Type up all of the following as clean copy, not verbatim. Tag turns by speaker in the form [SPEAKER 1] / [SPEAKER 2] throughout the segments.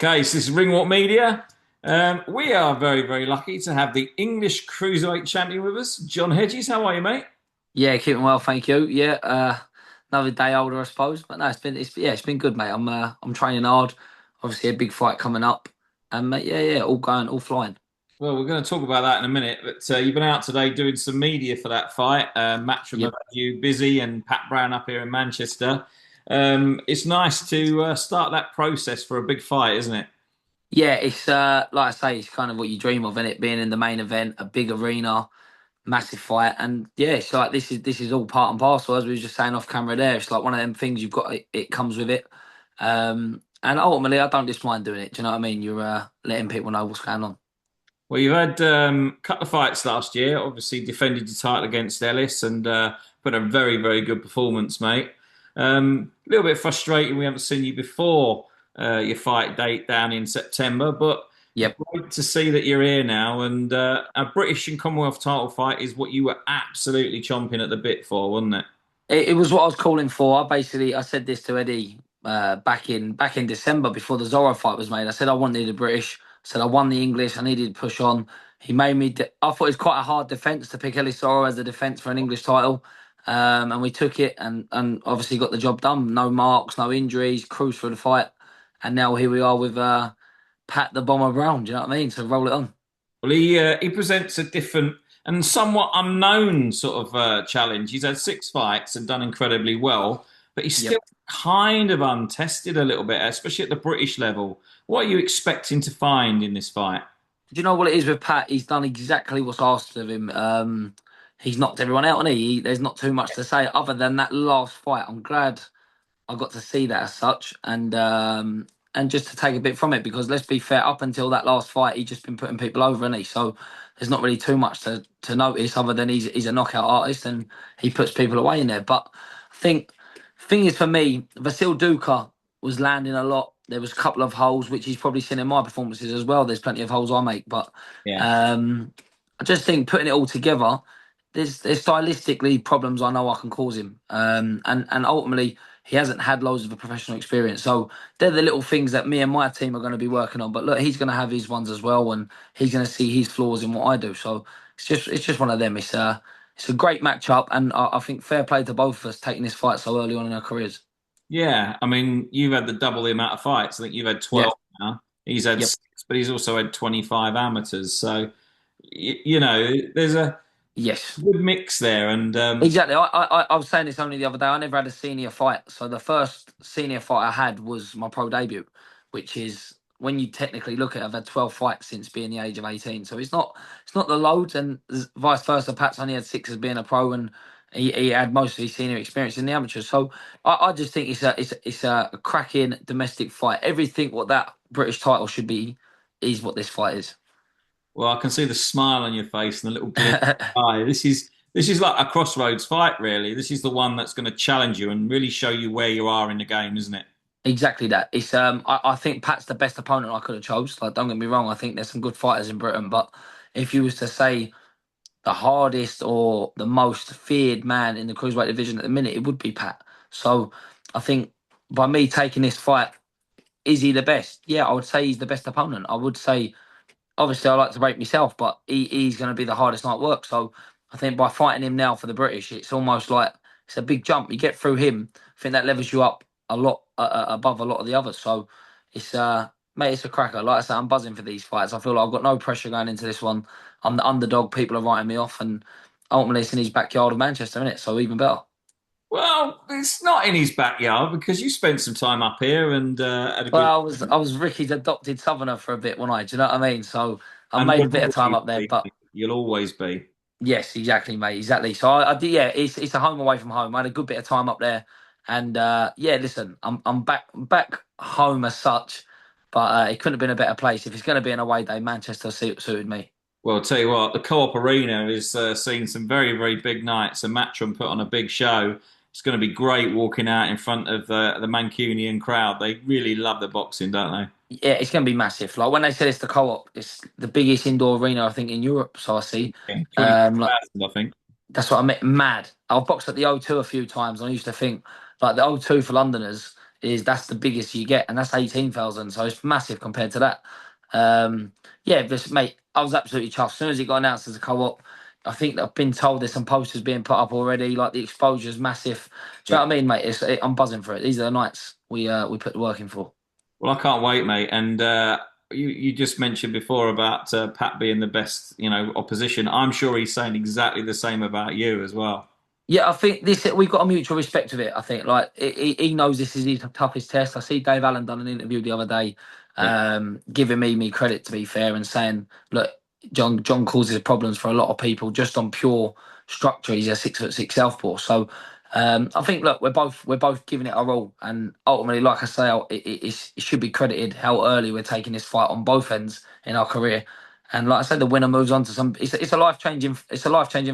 [SPEAKER 1] Okay, so this is Ringwalk Media. We are very, very lucky to have the English Cruiserweight Champion with us, John Hedges. How are you, mate?
[SPEAKER 2] Yeah, keeping well, thank you. Yeah, another day older, I suppose. But no, it's been good, mate. I'm training hard. Obviously, a big fight coming up, and mate, yeah, all going, all flying.
[SPEAKER 1] Well, we're going to talk about that in a minute, but you've been out today doing some media for that fight. Matchroom have
[SPEAKER 2] Yep.
[SPEAKER 1] had you busy, and Pat Brown up here in Manchester. It's nice to start that process for a big fight, isn't it?
[SPEAKER 2] Yeah, it's like I say, it's kind of what you dream of, isn't it? Being in the main event, a big arena, massive fight, and yeah, it's like this is all part and parcel. As we were just saying off camera, there, it's like one of them things you've got. It comes with it, and ultimately, I don't just mind doing it. Do you know what I mean? You're letting people know what's going on.
[SPEAKER 1] Well, you've had a couple of fights last year. Obviously, defended your title against Ellis and put a very, very good performance, mate. A little bit frustrating we haven't seen you before your fight date down in September, but
[SPEAKER 2] Yep.
[SPEAKER 1] great to see that you're here now. And a British and Commonwealth title fight is what you were absolutely chomping at the bit for, wasn't it?
[SPEAKER 2] It was what I was calling for. I said this to Eddie back in December before the Zorro fight was made. I said I wanted the British. I said I won the English. I needed to push on. He made me. I thought it was quite a hard defence to pick Ellis Zorro as a defence for an English title, and we took it and obviously got the job done. No marks, no injuries, cruise through the fight, and now here we are with Pat the Bomber Brown. Do you know what I mean? So roll it on.
[SPEAKER 1] Well, he presents a different and somewhat unknown sort of challenge. He's had six fights and done incredibly well, but he's still
[SPEAKER 2] Yep.
[SPEAKER 1] kind of untested a little bit, especially at the British level. What are you expecting to find in this fight?
[SPEAKER 2] Do you know what it is with Pat? He's done exactly what's asked of him. He's knocked everyone out, and there's not too much to say other than that last fight. I'm glad I got to see that as such, and just to take a bit from it because let's be fair, up until that last fight, he's just been putting people over, and he so there's not really too much to notice other than he's a knockout artist and he puts people away in there. But I think thing is for me, Vasil Duka was landing a lot. There was a couple of holes which he's probably seen in my performances as well. There's plenty of holes I make, but
[SPEAKER 1] Yeah.
[SPEAKER 2] um, I just think putting it all together, there's stylistically problems I know I can cause him, and ultimately he hasn't had loads of a professional experience. So they're the little things that me and my team are going to be working on. But look, he's going to have his ones as well, and he's going to see his flaws in what I do. So it's just one of them. It's a great matchup, and I think fair play to both of us taking this fight so early on in our careers.
[SPEAKER 1] Yeah. I mean, you've had the double the amount of fights. I think you've had
[SPEAKER 2] Yeah.
[SPEAKER 1] 12 now. He's had
[SPEAKER 2] Yep.
[SPEAKER 1] six, but he's also had 25 amateurs. So, there's a
[SPEAKER 2] Yes.
[SPEAKER 1] good mix there. And
[SPEAKER 2] Exactly. I was saying this only the other day. I never had a senior fight. So the first senior fight I had was my pro debut, which is when you technically look at it, I've had 12 fights since being the age of 18. So it's not the loads and vice versa. Pat's only had six as being a pro and he had most of his senior experience in the amateurs. So I just think it's a cracking domestic fight. Everything what that British title should be is what this fight is.
[SPEAKER 1] well, I can see the smile on your face and the little glint in your eye. This is like a crossroads fight, really. This is the one that's going to challenge you and really show you where you are in the game, isn't it?
[SPEAKER 2] Exactly that. It's I think Pat's the best opponent I could have chose. Like, don't get me wrong, I think there's some good fighters in Britain, but if you was to say the hardest or the most feared man in the cruiserweight division at the minute, it would be Pat. So I think by me taking this fight, is he the best? Yeah, I would say he's the best opponent. I would say obviously I like to rate myself, but he's going to be the hardest night work. So I think by fighting him now for the British, it's almost like it's a big jump. You get through him, I think that levels you up a lot above a lot of the others. So it's mate, it's a cracker. Like I said, I'm buzzing for these fights. I feel like I've got no pressure going into this one. I'm the underdog. People are writing me off, and ultimately it's in his backyard of Manchester, isn't it? So even better.
[SPEAKER 1] Well, it's not in his backyard because you spent some time up here and had a
[SPEAKER 2] Well,
[SPEAKER 1] good.
[SPEAKER 2] I was Ricky's adopted southerner for a bit, one I? Do you know what I mean? So I
[SPEAKER 1] And
[SPEAKER 2] made a
[SPEAKER 1] you'll
[SPEAKER 2] bit of time
[SPEAKER 1] always
[SPEAKER 2] up there,
[SPEAKER 1] be.
[SPEAKER 2] but
[SPEAKER 1] You'll always be.
[SPEAKER 2] yes, exactly, mate. Exactly. So I did. Yeah, it's a home away from home. I had a good bit of time up there, and yeah, listen, I'm back home as such, but it couldn't have been a better place. If it's going to be an away day, Manchester suited me.
[SPEAKER 1] Well, I'll tell you what, the Co-op Arena is seeing some very, very big nights. And Matchroom put on a big show. It's going to be great walking out in front of the Mancunian crowd. They really love the boxing, don't they?
[SPEAKER 2] Yeah, it's going to be massive. Like when they said it's the co-op, it's the biggest indoor arena I think in Europe. So I see.
[SPEAKER 1] Yeah,
[SPEAKER 2] Like
[SPEAKER 1] 25,000, I think.
[SPEAKER 2] that's what I meant. Mad. I've boxed at the O2 a few times. And I used to think like the O2 for Londoners is that's the biggest you get, and that's 18,000. So it's massive compared to that. Um, yeah, this mate, I was absolutely chuffed. As soon as it got announced as a co-op, I think I've been told there's some posters being put up already. Like the exposure's massive. Do you
[SPEAKER 1] Yeah.
[SPEAKER 2] know what I mean, mate? I'm buzzing for it. These are the nights we put the work in for.
[SPEAKER 1] Well, I can't wait, mate. And you just mentioned before about Pat being the best, opposition. I'm sure he's saying exactly the same about you as well.
[SPEAKER 2] Yeah, I think this we've got a mutual respect of it. I think like he knows this is his toughest test. I see Dave Allen done an interview the other day,
[SPEAKER 1] Yeah.
[SPEAKER 2] giving me credit to be fair and saying, look, John causes problems for a lot of people just on pure structure. He's a 6'6" southpaw. So I think look, we're both giving it our all, and ultimately, like I say, it should be credited how early we're taking this fight on both ends in our career. And like I said, the winner moves on to some. It's a life changing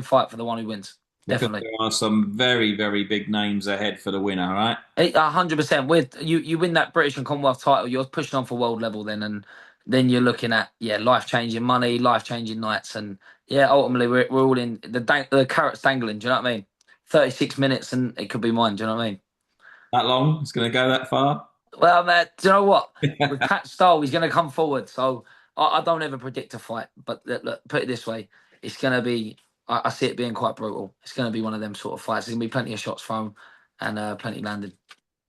[SPEAKER 2] fight for the one who wins.
[SPEAKER 1] Because
[SPEAKER 2] Definitely.
[SPEAKER 1] there are some very, very big names ahead for the winner, right?
[SPEAKER 2] 100%. With you win that British and Commonwealth title, you're pushing on for world level then, and then you're looking at life changing money, life changing nights, and ultimately we're all in the carrots dangling. Do you know what I mean? 36 minutes and it could be mine. Do you know what I mean?
[SPEAKER 1] That long? It's going to go that far?
[SPEAKER 2] Well, man, do you know what? With Pat Style, he's going to come forward. So I don't ever predict a fight, but look, put it this way, it's going to be. I see it being quite brutal. It's going to be one of them sort of fights. There's going to be plenty of shots thrown and plenty landed.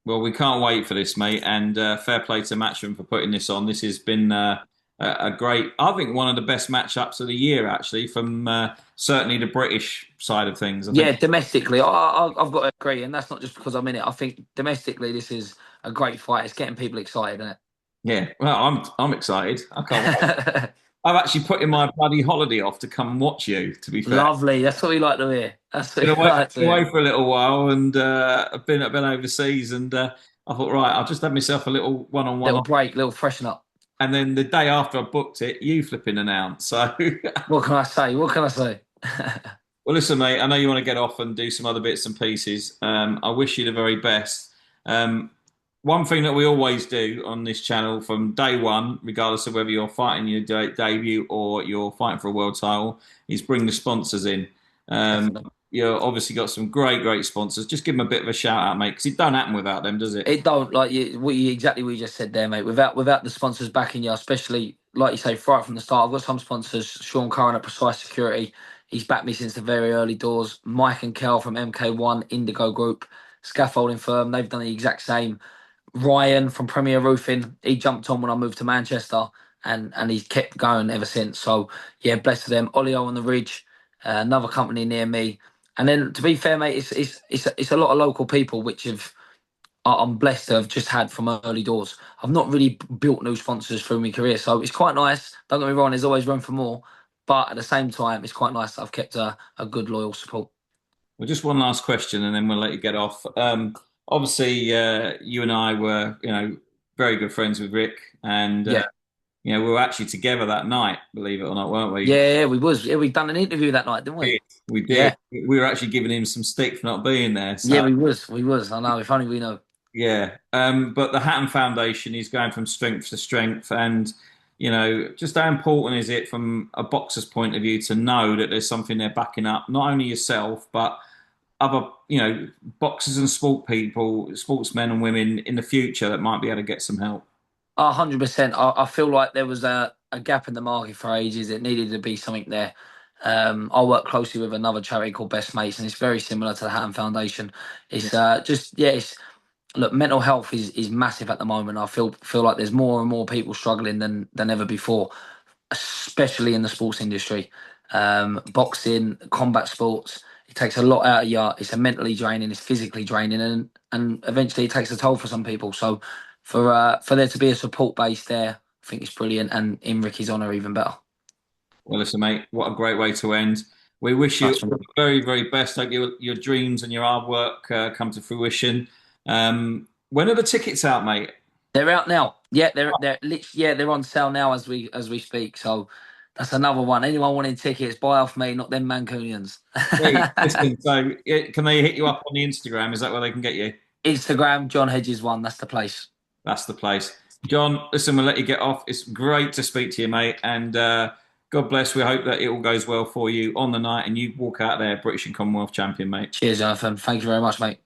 [SPEAKER 1] Well, we can't wait for this, mate. And fair play to Matchroom for putting this on. This has been a great, I think, one of the best matchups of the year, actually, from certainly the British side of things. I
[SPEAKER 2] Yeah,
[SPEAKER 1] think,
[SPEAKER 2] domestically, I've got to agree, and that's not just because I'm in it. I think domestically, this is a great fight. It's getting people excited, isn't
[SPEAKER 1] yeah. Well, I'm excited. I can't wait.
[SPEAKER 2] it?
[SPEAKER 1] I've actually put in my bloody holiday off to come and watch you. To be fair,
[SPEAKER 2] Lovely. That's what we like to hear. That's what
[SPEAKER 1] been
[SPEAKER 2] we
[SPEAKER 1] away,
[SPEAKER 2] like to
[SPEAKER 1] been
[SPEAKER 2] hear.
[SPEAKER 1] away for a little while, and I've been overseas, and I thought, right, I'll just have myself a little one-on-one,
[SPEAKER 2] Little break, little freshen up.
[SPEAKER 1] and then the day after I booked it, you flipping announced. So,
[SPEAKER 2] What can I say? What can I say?
[SPEAKER 1] well, listen, mate, I know you want to get off and do some other bits and pieces. I wish you the very best. Um, one thing that we always do on this channel from day one, regardless of whether you're fighting your debut or you're fighting for a world title, is bring the sponsors in. Um,
[SPEAKER 2] Definitely.
[SPEAKER 1] you've obviously got some great, great sponsors. Just give them a bit of a shout out, mate, because it don't happen without them, does it?
[SPEAKER 2] It don't like exactly what you just said there, mate. Without the sponsors backing you, especially like you say, right from the start. I've got some sponsors. Sean Curran at Precise Security, he's backed me since the very early doors. Mike and Kel from MK1 Indigo Group, scaffolding firm. They've done the exact same. Ryan from Premier Roofing, he jumped on when I moved to Manchester, and he's kept going ever since. So yeah, blessed to them. Olio on the Ridge, another company near me. And then to be fair, mate, it's a lot of local people which I'm blessed to have just had from early doors. I've not really built new sponsors through my career, so it's quite nice. Don't get me wrong, there's always room for more, but at the same time, it's quite nice that I've kept a good loyal support.
[SPEAKER 1] Well, just one last question, and then we'll let you get off. Obviously, you and I were, very good friends with Rick, and
[SPEAKER 2] Yeah.
[SPEAKER 1] we were actually together that night, believe it or not, weren't we?
[SPEAKER 2] Yeah, we was. Yeah, we done an interview that night, didn't we?
[SPEAKER 1] We did.
[SPEAKER 2] Yeah.
[SPEAKER 1] We were actually giving him some stick for not being there.
[SPEAKER 2] Yeah,
[SPEAKER 1] So
[SPEAKER 2] we was. We was. I know. If only we know.
[SPEAKER 1] yeah. But the Hatton Foundation is going from strength to strength, and just how important is it from a boxer's point of view to know that there's something they're backing up, not only yourself but other, boxers and sportsmen and women in the future that might be able to get some help.
[SPEAKER 2] 100%. I feel like there was a gap in the market for ages. It needed to be something there. I work closely with another charity called Best Mates, and it's very similar to the Hatton Foundation.
[SPEAKER 1] Yeah.
[SPEAKER 2] It's it's look, mental health is massive at the moment. I feel like there's more and more people struggling than ever before, especially in the sports industry. Boxing, combat sports, it takes a lot out of you. It's a mentally draining, it's physically draining, and eventually it takes a toll for some people. So for there to be a support base there, I think it's brilliant, and in Ricky's honour, even better.
[SPEAKER 1] Well, listen, mate, what a great way to end. We wish you
[SPEAKER 2] Nice
[SPEAKER 1] all
[SPEAKER 2] one.
[SPEAKER 1] the very, very best. Hope your dreams and your hard work come to fruition. When are the tickets out, mate?
[SPEAKER 2] They're out now. Yeah, they're on sale now as we speak. So that's another one. Anyone wanting tickets, buy off me, not them Mancunians.
[SPEAKER 1] Hey, listen, so can they hit you up on the Instagram? Is that where they can get you?
[SPEAKER 2] Instagram, John Hedges one. That's the place.
[SPEAKER 1] That's the place. John, listen, we'll let you get off. It's great to speak to you, mate. And God bless. We hope that it all goes well for you on the night and you walk out there British and Commonwealth champion, mate.
[SPEAKER 2] Cheers, Jonathan. Thank you very much, mate.